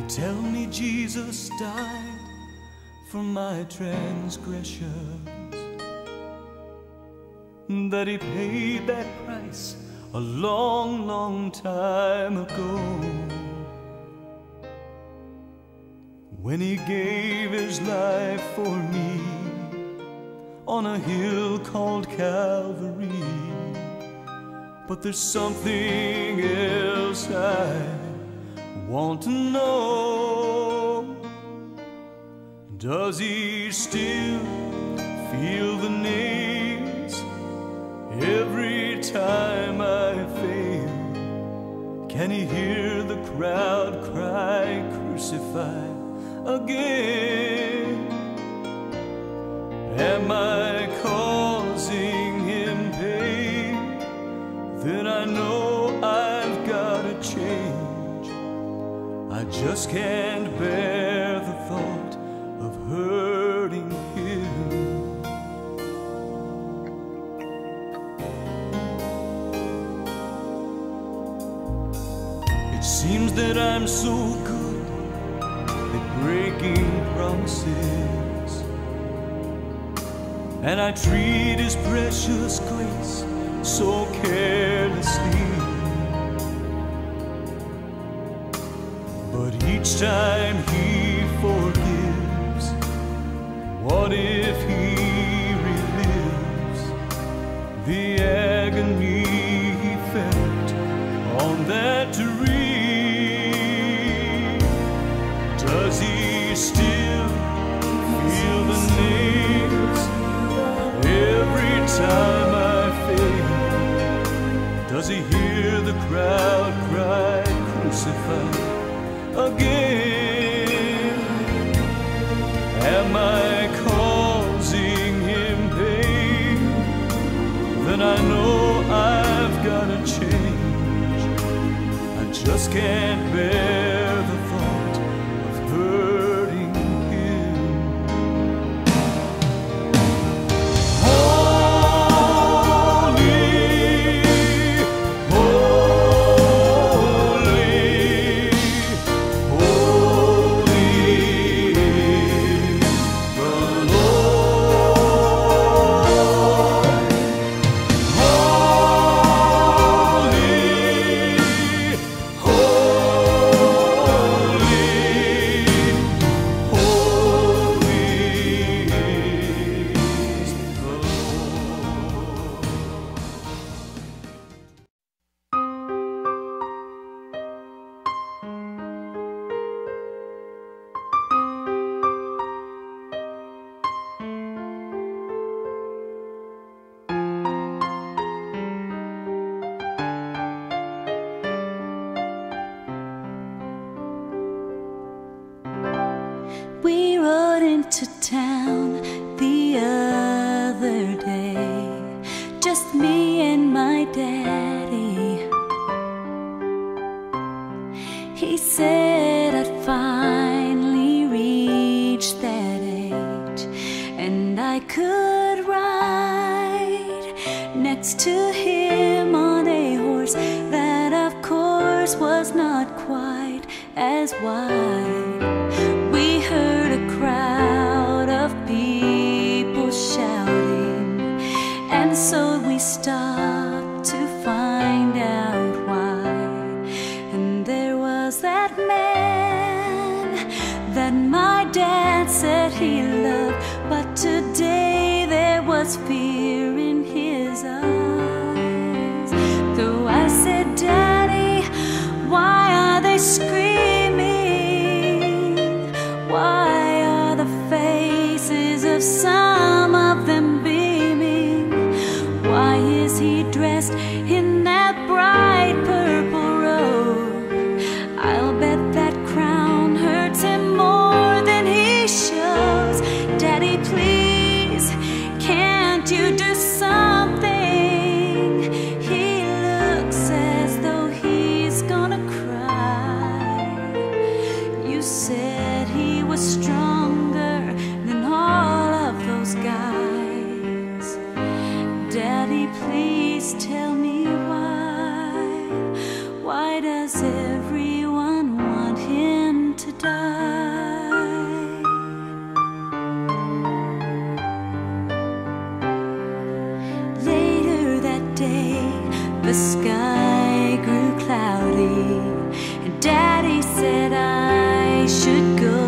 Tell me Jesus died for my transgressions, that He paid that price a long, long time ago, when He gave His life for me on a hill called Calvary. But there's something else I want to know. Does He still feel the nails every time I fail? Can He hear the crowd cry, crucify again? Am I causing Him pain? Then I know I've got to change. I just can't bear the thought of hurting Him. It seems that I'm so good at breaking promises, and I treat His precious grace so carelessly. But each time He forgives, what if He relives the agony He felt on that tree? Does He still feel the nails every time I fail? Does He hear the crowd cry, crucify again? Am I causing Him pain? Then I know I've got to change. I just can't bear the thought of hurting Him. We rode into town the other day, just me and my daddy. He said I'd finally reached that age, and I could ride next to him on a horse that of course was not quite as wide. We heard a crowd of people shouting, and so we stopped to find out why. And there was that man that my dad said he loved, but today there was fear in his eyes. Though I said, Daddy, why are they screaming? Why are the faces of some of them beaming? Why is he dressed in that bright purple robe? I'll bet that crown hurts him more than he shows. Daddy, please, can't you do something? He looks as though he's gonna cry. You said he was stronger than all of those guys. Daddy, please tell me why. Why does everyone want him to die? cloudy, and Daddy said I should go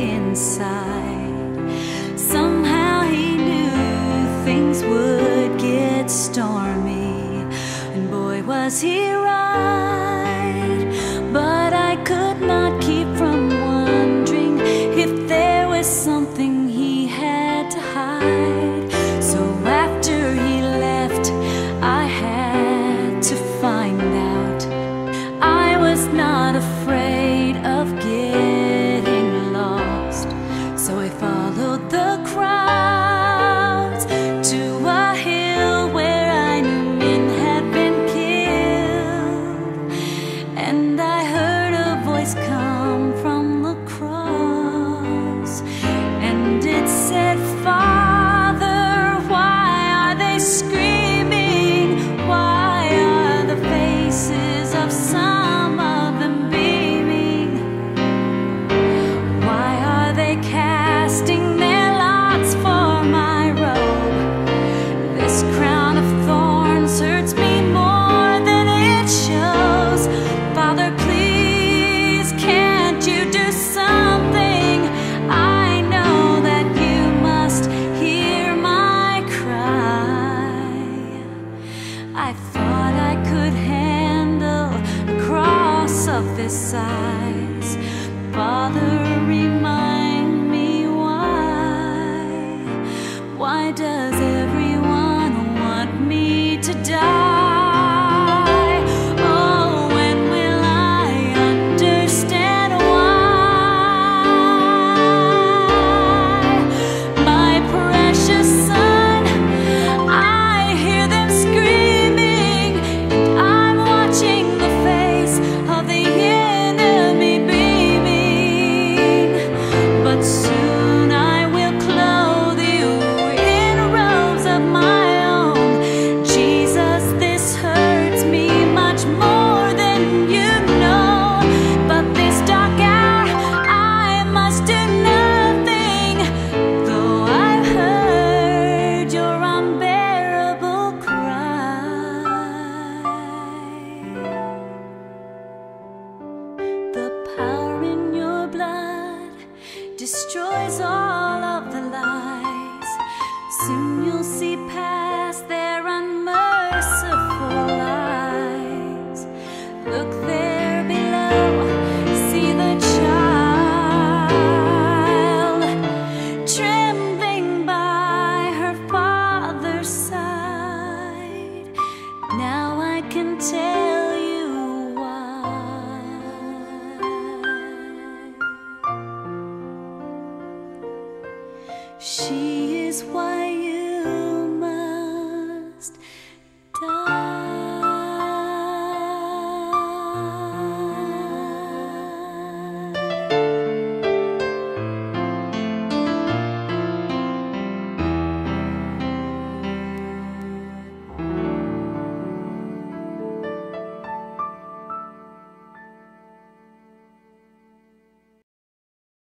inside. Somehow he knew things would get stormy, and boy was he right. But I could not keep from wondering if there was something he had to hide. So after he left, I had to find out. I was not afraid of getting lost, so I followed the crowds to a hill where I knew men had been killed. And I heard a voice come from the cross, and it said, "Father, why are they screaming? Why are the faces of some of them beaming? Why are they casting their lots for my robe? This crown of thorns hurts me more than it shows. Father, please, can't you do something? I know that you must hear my cry." I thought I could handle a cross of this size.